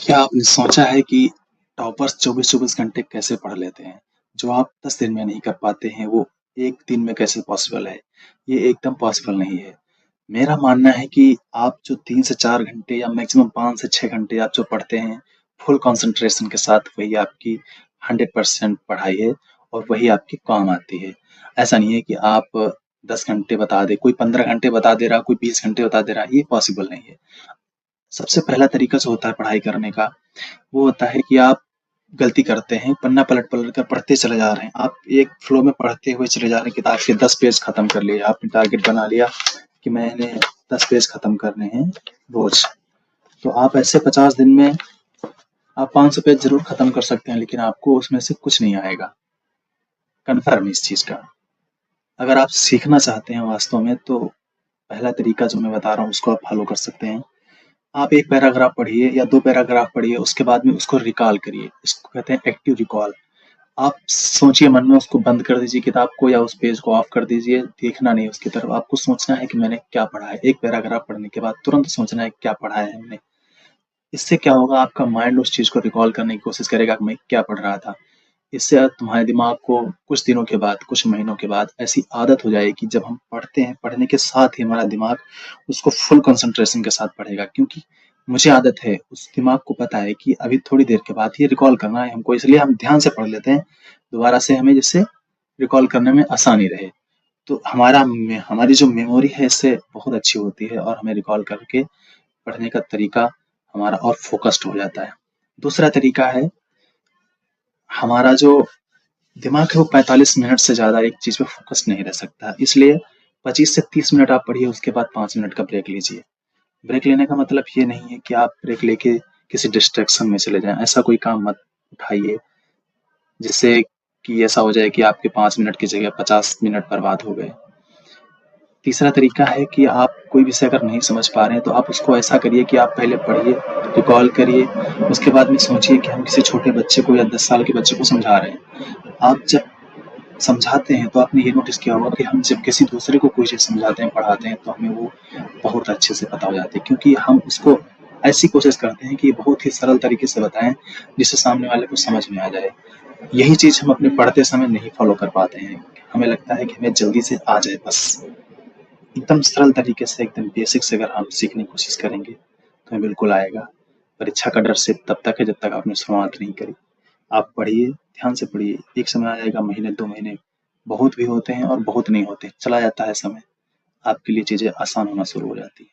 क्या आपने सोचा है कि टॉपर्स 24-24 घंटे कैसे पढ़ लेते हैं? जो आप 10 दिन में नहीं कर पाते हैं, वो 1 दिन में कैसे पॉसिबल है? ये एकदम पॉसिबल नहीं है। मेरा मानना है कि आप जो 3 से 4 घंटे या मैक्सिमम 5 से 6 घंटे आप जो पढ़ते हैं, फुल कंसंट्रेशन के साथ वही आपकी 100% पढ़ाई है और वही आपके काम आती है। ऐसा नहीं है कि आप 10 घंटे बता दें, कोई 15 घंटे बता दे रहा, कोई 20 घंटे बता दे रहा, ये पॉसिबल नहीं है। सबसे पहला तरीका जो होता है पढ़ाई करने का, वो होता है कि आप गलती करते हैं, पन्ना पलट-पलट कर पढ़ते चले जा रहे हैं। आप एक फ्लो में पढ़ते हुए चले जा रहे हैं, किताब के 10 पेज खत्म कर लिए। आपने टारगेट बना लिया कि मैंने 10 पेज खत्म करने हैं रोज़। तो आप ऐसे 50 दिन में आप 500 पेज ज़रूर खत्म कर सकते हैं, लेकिन आपको उसमें से कुछ नहीं आएगा। कन्फर्म है इस चीज़ का। अगर आप सीखना चाहते हैं वास्तव में, तो पहला तरीका जो मैं बता रहा हूँ, उसको आप फ़ॉलो कर सकते हैं। आप 1 पैराग्राफ पढ़िए या 2 पैराग्राफ पढ़िए, उसके बाद में उसको रिकॉल करिए। इसको कहते हैं एक्टिव रिकॉल। आप सोचिए मन में, उसको बंद कर दीजिए किताब को या उस पेज को ऑफ कर दीजिए, देखना नहीं उसकी तरफ। आपको सोचना है कि मैंने क्या पढ़ा है। 1 पैराग्राफ पढ़ने के बाद तुरंत सोचना है क्या पढ़ा है हमने। इससे क्या होगा, आपका माइंड उस चीज़ को रिकॉल करने की कोशिश करेगा कि मैं क्या पढ़ रहा था। इससे तुम्हारे दिमाग को कुछ दिनों के बाद, कुछ महीनों के बाद ऐसी आदत हो जाएगी, जब हम पढ़ते हैं, पढ़ने के साथ ही हमारा दिमाग उसको फुल कंसंट्रेशन के साथ पढ़ेगा, क्योंकि मुझे आदत है, उस दिमाग को पता है कि अभी थोड़ी देर के बाद ये रिकॉल करना है हमको, इसलिए हम ध्यान से पढ़ लेते हैं, दोबारा से हमें जिससे रिकॉल करने में आसानी रहे। तो हमारी जो मेमोरी है इससे बहुत अच्छी होती है और हमें रिकॉल करके पढ़ने का तरीका हमारा और फ़ोकस्ड हो जाता है। दूसरा तरीका है, हमारा जो दिमाग है वो 45 मिनट से ज़्यादा एक चीज़ पे फ़ोकस नहीं रह सकता। इसलिए 25 से 30 मिनट आप पढ़िए, उसके बाद 5 मिनट का ब्रेक लीजिए। ब्रेक लेने का मतलब ये नहीं है कि आप ब्रेक लेके किसी डिस्ट्रैक्शन में चले जाएँ, ऐसा कोई काम मत उठाइए, जिससे कि ऐसा हो जाए कि आपके 5 मिनट की जगह 50 मिनट बर्बाद हो गए। तीसरा तरीका है कि आप कोई विषय अगर नहीं समझ पा रहे हैं, तो आप उसको ऐसा करिए कि आप पहले पढ़िए, रिकॉल करिए, उसके बाद में सोचिए कि हम किसी छोटे बच्चे को या 10 साल के बच्चे को समझा रहे हैं। आप जब समझाते हैं, तो आपने ये नोटिस किया होगा कि हम जब किसी दूसरे को कोई चीज़ समझाते हैं, पढ़ाते हैं, तो हमें वो बहुत अच्छे से पता हो जाती है, क्योंकि हम उसको ऐसी कोशिश करते हैं कि बहुत ही सरल तरीके से बताएँ, जिससे सामने वाले को समझ में आ जाए। यही चीज़ हम अपने पढ़ते समय नहीं फ़ॉलो कर पाते हैं। हमें लगता है कि हमें जल्दी से आ जाए बस। एकदम सरल तरीके से, एकदम बेसिक से अगर हम सीखने की कोशिश करेंगे, तो हमें बिल्कुल आएगा। परीक्षा का डर सिर्फ़ तब तक है जब तक आपने शुरुआत नहीं करी। आप पढ़िए, ध्यान से पढ़िए, एक समय आ जाएगा, महीने 2 महीने बहुत भी होते हैं और बहुत नहीं होते, चला जाता है समय, आपके लिए चीज़ें आसान होना शुरू हो जाती हैं।